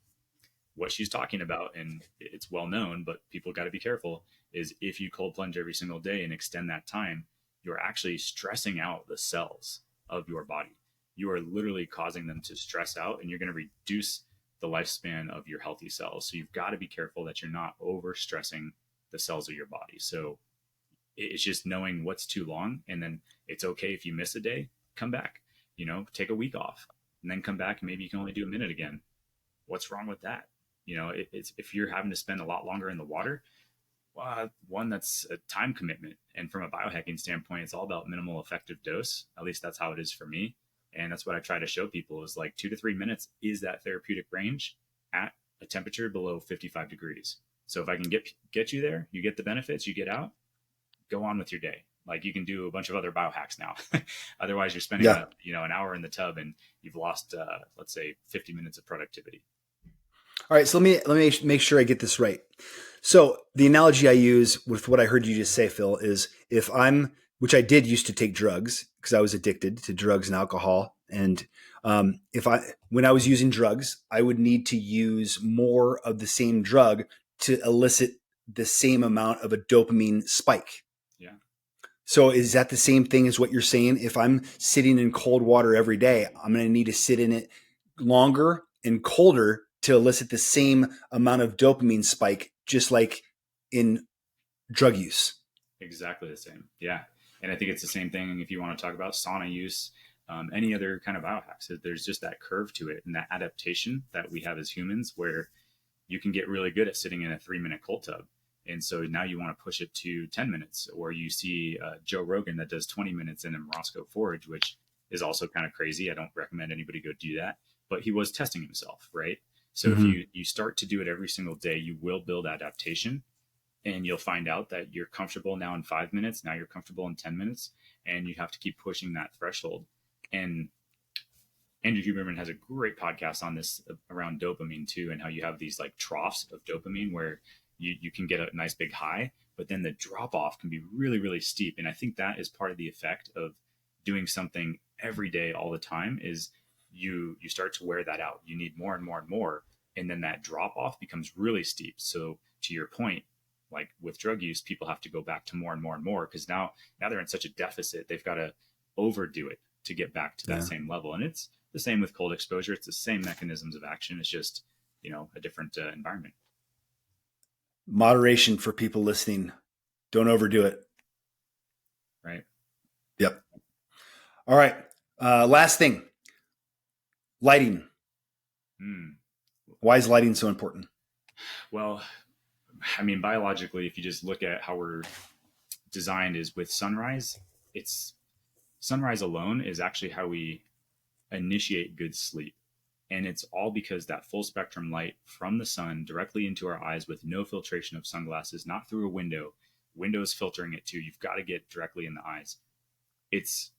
What she's talking about, and it's well known, but people got to be careful, is if you cold plunge every single day and extend that time, you're actually stressing out the cells of your body. You are literally causing them to stress out, and you're going to reduce the lifespan of your healthy cells. So you've got to be careful that you're not over stressing the cells of your body. So it's just knowing what's too long, and then it's okay if you miss a day, come back, take a week off and then come back, and maybe you can only do a minute again. What's wrong with that? It's, if you're having to spend a lot longer in the water, one, that's a time commitment. And from a biohacking standpoint, it's all about minimal effective dose. At least that's how it is for me. And that's what I try to show people, is like 2 to 3 minutes is that therapeutic range at a temperature below 55 degrees. So if I can get you there, you get the benefits, you get out, go on with your day. Like, you can do a bunch of other biohacks now. Otherwise, you're spending an hour in the tub and you've lost, let's say, 50 minutes of productivity. All right. So let me make sure I get this right. So the analogy I use with what I heard you just say, Phil, is which I did used to take drugs because I was addicted to drugs and alcohol. And when I was using drugs, I would need to use more of the same drug to elicit the same amount of a dopamine spike. Yeah. So is that the same thing as what you're saying? If I'm sitting in cold water every day, I'm going to need to sit in it longer and colder to elicit the same amount of dopamine spike, just like in drug use. Exactly the same. Yeah. And I think it's the same thing if you want to talk about sauna use, any other kind of biohacks. There's just that curve to it and that adaptation that we have as humans, where you can get really good at sitting in a 3-minute cold tub. And so now you want to push it to 10 minutes, or you see Joe Rogan that does 20 minutes in a Morosco Forge, which is also kind of crazy. I don't recommend anybody go do that, but he was testing himself, right? So if you start to do it every single day, you will build adaptation, and you'll find out that you're comfortable now in 5 minutes. Now you're comfortable in 10 minutes, and you have to keep pushing that threshold. And Andrew Huberman has a great podcast on this around dopamine too, and how you have these like troughs of dopamine where you can get a nice big high, but then the drop off can be really, really steep. And I think that is part of the effect of doing something every day all the time, is you start to wear that out. You need more and more and more. And then that drop off becomes really steep. So to your point, like with drug use, people have to go back to more and more and more, because now they're in such a deficit. They've got to overdo it to get back to that same level. And it's the same with cold exposure. It's the same mechanisms of action. It's just, a different environment. Moderation for people listening. Don't overdo it. Right. Yep. All right. Last thing, lighting. Hmm. Why is lighting so important? Well, I mean, biologically, if you just look at how we're designed, is with sunrise, it's sunrise alone is actually how we initiate good sleep. And it's all because that full spectrum light from the sun directly into our eyes with no filtration of sunglasses, not through a window. Windows filtering it too. You've got to get directly in the eyes. It's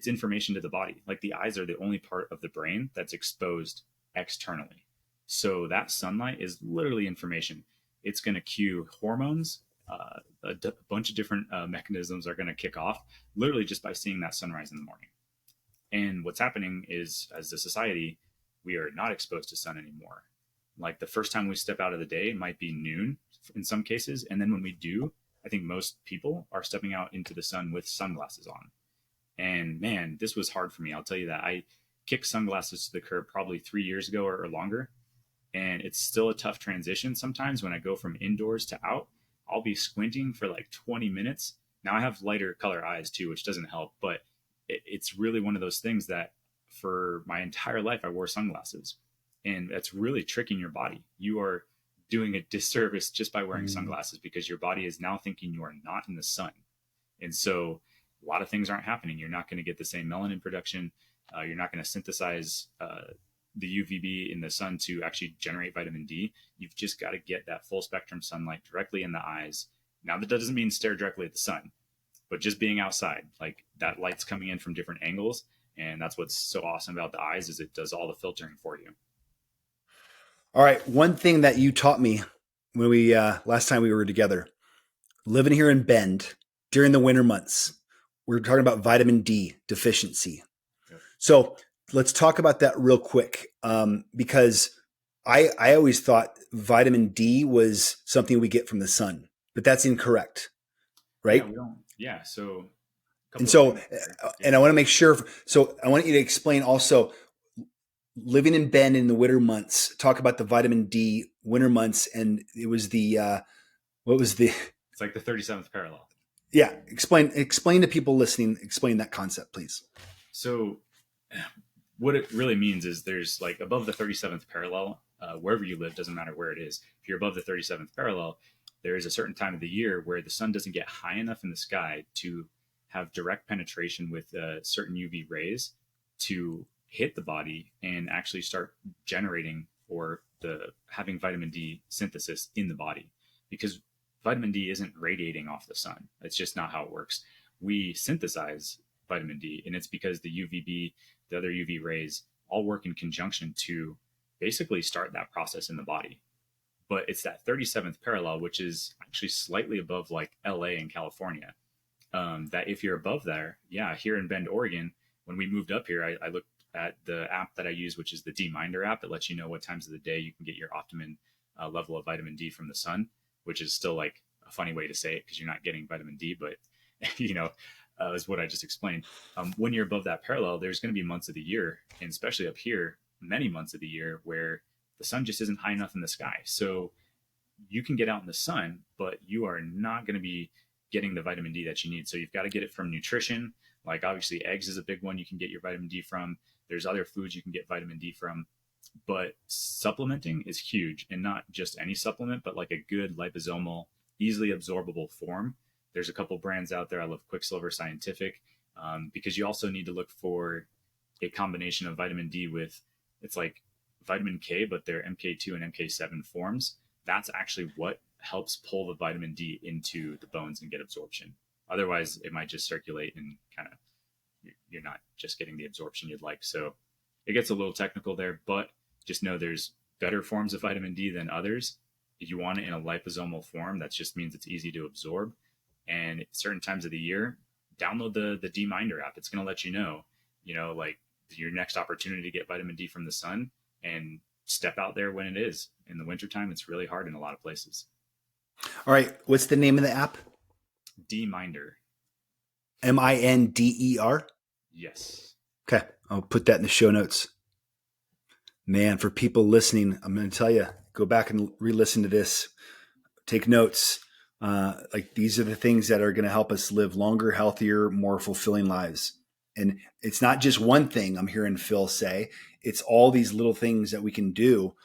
information to the body. Like the eyes are the only part of the brain that's exposed externally. So that sunlight is literally information. It's going to cue hormones. Bunch of different mechanisms are going to kick off literally just by seeing that sunrise in the morning. And what's happening is, as a society, we are not exposed to sun anymore. Like the first time we step out of the day might be noon in some cases. And then when we do, I think most people are stepping out into the sun with sunglasses on. And man, this was hard for me. I'll tell you that. I kicked sunglasses to the curb probably 3 years ago or longer. And it's still a tough transition sometimes when I go from indoors to out. I'll be squinting for like 20 minutes. Now I have lighter color eyes too, which doesn't help, but it's really one of those things that for my entire life I wore sunglasses, and that's really tricking your body. You are doing a disservice just by wearing sunglasses because your body is now thinking you are not in the sun. And so a lot of things aren't happening. You're not going to get the same melanin production. You're not going to synthesize the UVB in the sun to actually generate vitamin D. You've just got to get that full spectrum sunlight directly in the eyes. Now that doesn't mean stare directly at the sun, but just being outside, like that light's coming in from different angles. And that's what's so awesome about the eyes is it does all the filtering for you. All right. One thing that you taught me when we last time we were together, living here in Bend during the winter months, we were talking about vitamin D deficiency. Yep. So let's talk about that real quick, because I always thought vitamin D was something we get from the sun, but that's incorrect, right? Yeah, we don't. Yeah. So, And so, yeah. and I want to make sure. So I want you to explain also living in Bend in the winter months. Talk about the vitamin D winter months, and it was the what was the? It's like the 37th parallel. Yeah, explain to people listening. Explain that concept, please. So, what it really means is there's like above the 37th parallel, wherever you live, doesn't matter where it is. If you're above the 37th parallel, there is a certain time of the year where the sun doesn't get high enough in the sky to have direct penetration with certain UV rays to hit the body and actually start generating or having vitamin D synthesis in the body, because vitamin D isn't radiating off the sun. It's just not how it works. We synthesize vitamin D, and it's because the UVB, the other UV rays, all work in conjunction to basically start that process in the body. But it's that 37th parallel, which is actually slightly above like LA and California. That if you're above there, yeah, here in Bend, Oregon, when we moved up here, I looked at the app that I use, which is the D-Minder app. It lets you know what times of the day you can get your optimum level of vitamin D from the sun, which is still like a funny way to say it because you're not getting vitamin D, but is what I just explained. When you're above that parallel, there's going to be months of the year, and especially up here, many months of the year where the sun just isn't high enough in the sky. So you can get out in the sun, but you are not going to be getting the vitamin D that you need. So you've got to get it from nutrition. Like obviously eggs is a big one you can get your vitamin D from. There's other foods you can get vitamin D from, but supplementing is huge, and not just any supplement, but like a good liposomal, easily absorbable form. There's a couple brands out there. I love Quicksilver Scientific, because you also need to look for a combination of vitamin D with, it's like vitamin K, but they're MK2 and MK7 forms. That's actually what helps pull the vitamin D into the bones and get absorption. Otherwise, it might just circulate and kind of, you're not just getting the absorption you'd like. So it gets a little technical there, but just know there's better forms of vitamin D than others. If you want it in a liposomal form, that just means it's easy to absorb. And at certain times of the year, download the D-Minder app. It's going to let you know, like your next opportunity to get vitamin D from the sun, and step out there when it is. In the wintertime, it's really hard in a lot of places. All right. What's the name of the app? D-Minder. MINDER? Yes. Okay. I'll put that in the show notes. Man, for people listening, I'm going to tell you, go back and re-listen to this. Take notes. Like these are the things that are going to help us live longer, healthier, more fulfilling lives. And it's not just one thing I'm hearing Phil say, it's all these little things that we can do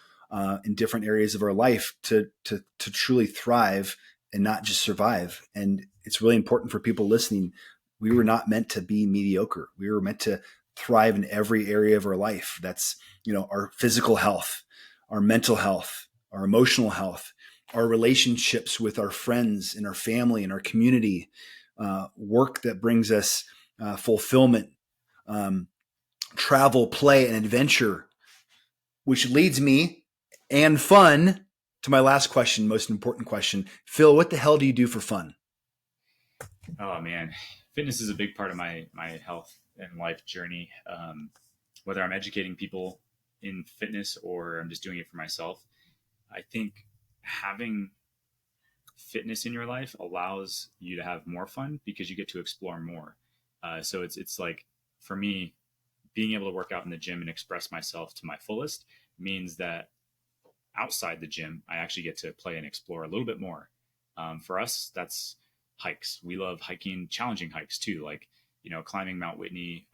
in different areas of our life to truly thrive and not just survive. And it's really important for people listening. We were not meant to be mediocre. We were meant to thrive in every area of our life. That's, our physical health, our mental health, our emotional health, our relationships with our friends and our family and our community, work that brings us fulfillment, travel, play, and adventure, which leads me and fun to my last question, most important question. Phil, what the hell do you do for fun? Oh man, fitness is a big part of my health and life journey. Whether I'm educating people in fitness or I'm just doing it for myself, I think having fitness in your life allows you to have more fun because you get to explore more. So it's like, for me, being able to work out in the gym and express myself to my fullest means that outside the gym, I actually get to play and explore a little bit more. For us, that's hikes. We love hiking, challenging hikes too, like, climbing Mount Whitney,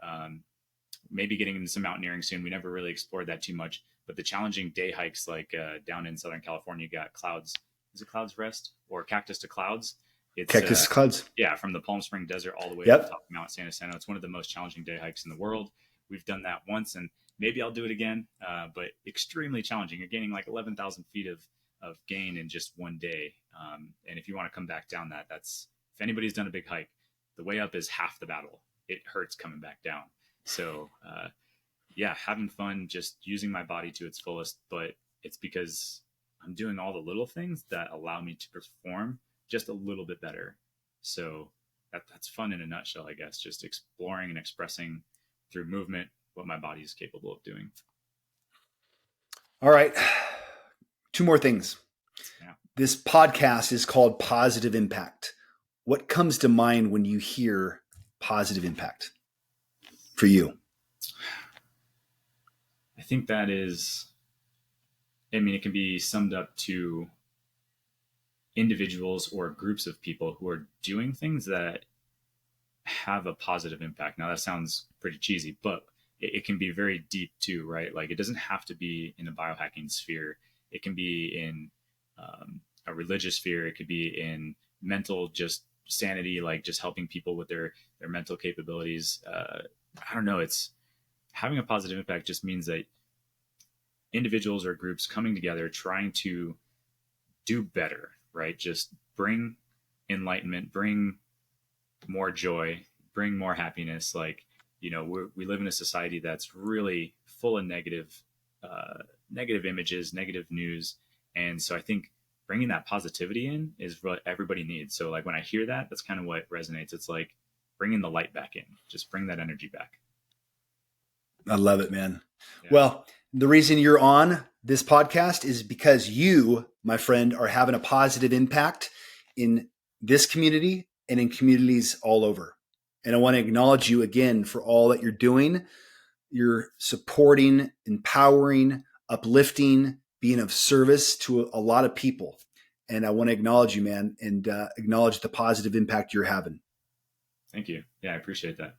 maybe getting into some mountaineering soon. We never really explored that too much, but the challenging day hikes, like down in Southern California, you got Clouds. Is it Clouds Rest or Cactus to Clouds? It's Cactus Clouds. Yeah, from the Palm Spring Desert all the way Yep. to the top of Mount San Jacinto. It's one of the most challenging day hikes in the world. We've done that once, and maybe I'll do it again, but extremely challenging. You're gaining like 11,000 feet of gain in just one day. And if you want to come back down that's, if anybody's done a big hike, the way up is half the battle. It hurts coming back down. So, yeah, having fun, just using my body to its fullest, but it's because I'm doing all the little things that allow me to perform just a little bit better. So that's fun in a nutshell, I guess, just exploring and expressing through movement what my body is capable of doing. All right. 2 more things. Yeah. This podcast is called Positive Impact. What comes to mind when you hear positive impact for you? I think that is, it can be summed up to individuals or groups of people who are doing things that have a positive impact. Now that sounds pretty cheesy, but it can be very deep too, right? Like, it doesn't have to be in a biohacking sphere. It can be in a religious sphere. It could be in mental, just sanity, like just helping people with their mental capabilities. I don't know. It's having a positive impact just means that individuals or groups coming together, trying to do better, right? Just bring enlightenment, bring more joy, bring more happiness. Like, we live in a society that's really full of negative images, negative news. And so I think bringing that positivity in is what everybody needs. So like when I hear that, that's kind of what resonates. It's like bringing the light back in, just bring that energy back. I love it, man. Yeah. Well, the reason you're on this podcast is because you, my friend, are having a positive impact in this community and in communities all over. And I want to acknowledge you again for all that you're doing. You're supporting, empowering, uplifting, being of service to a lot of people. And I want to acknowledge you, man, and acknowledge the positive impact you're having. Thank you. Yeah, I appreciate that.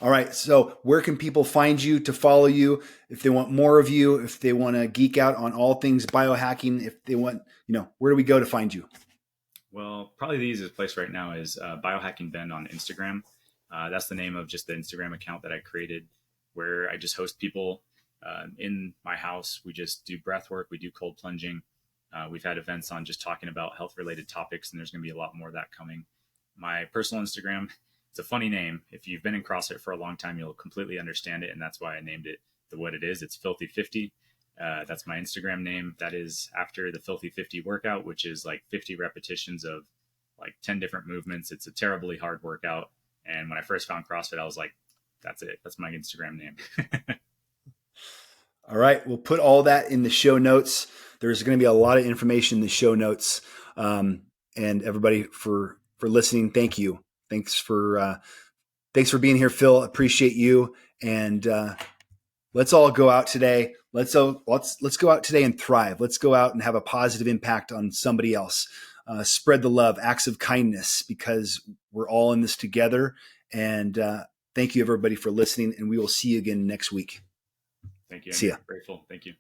All right. So where can people find you to follow you if they want more of you, if they want to geek out on all things biohacking, if they want, where do we go to find you? Well, probably the easiest place right now is Biohacking Ben on Instagram. That's the name of just the Instagram account that I created, where I just host people in my house. We just do breath work. We do cold plunging. We've had events on just talking about health-related topics, and there's going to be a lot more of that coming. My personal Instagram, it's a funny name. If you've been in CrossFit for a long time, you'll completely understand it, and that's why I named it what it is. It's Filthy50. That's my Instagram name. That is after the Filthy 50 workout, which is like 50 repetitions of like 10 different movements. It's a terribly hard workout. And when I first found CrossFit, I was like, that's it. That's my Instagram name. All right. We'll put all that in the show notes. There's going to be a lot of information in the show notes. And everybody for listening, thank you. Thanks for being here, Phil. Appreciate you. And let's all go out today. Let's go out today and thrive. Let's go out and have a positive impact on somebody else. Spread the love, acts of kindness, because we're all in this together. And Thank you, everybody, for listening, and we will see you again next week. Thank you. See ya. I'm grateful. Thank you.